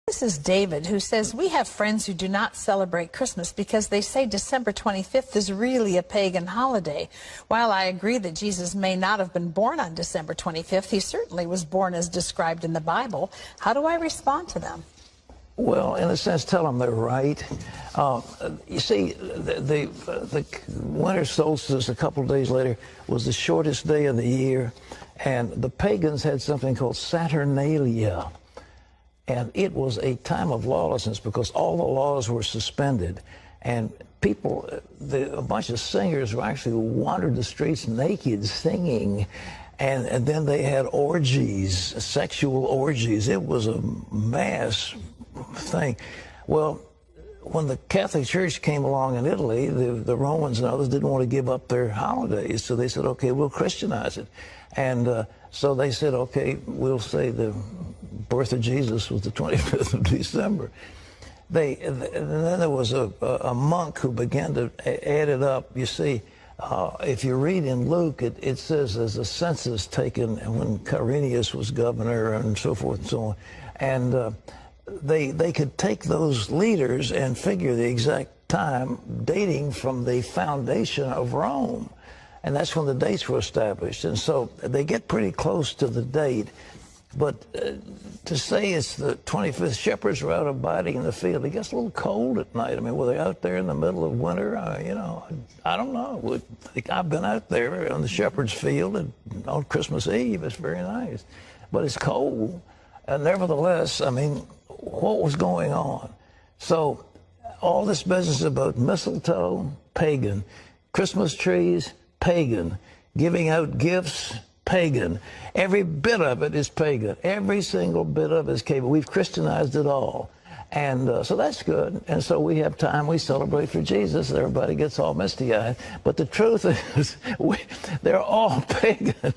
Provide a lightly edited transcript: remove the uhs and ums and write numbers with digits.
This is David, who says, we have friends who do not celebrate Christmas because they say December 25th is really a pagan holiday. While I agree that Jesus may not have been born on December 25th, he certainly was born as described in the Bible. How do I respond to them? Well, in a sense, tell them they're right. You see, the winter solstice a couple of days later was the shortest day of the year, and the pagans had something called Saturnalia. And it was a time of lawlessness because all the laws were suspended. And people, a bunch of singers actually wandered the streets naked singing. And then they had orgies, sexual orgies. It was a mass thing. Well, when the Catholic Church came along in Italy, the Romans and others didn't want to give up their holidays. So they said, okay, we'll Christianize it. And so they said, okay, we'll say the birth of Jesus was the 25th of December. And then there was a monk who began to add it up. You see, if you read in Luke, it says there's a census taken when Quirinius was governor and so forth and so on. And they could take those leaders and figure the exact time dating from the foundation of Rome. And that's when the dates were established. And so they get pretty close to the date. But to say it's the 25th, shepherds were out abiding in the field. It gets a little cold at night. I mean, were they out there in the middle of winter? You know, I don't know. I've been out there on the shepherd's field on Christmas Eve. It's very nice. But it's cold. And nevertheless, I mean, what was going on? So all this business about mistletoe, pagan. Christmas trees, pagan. Giving out gifts, pagan. Every bit of it is pagan. Every single bit of it is pagan. We've Christianized it all. And so that's good. And so we have time. We celebrate for Jesus. Everybody gets all misty-eyed. But the truth is, they're all pagan.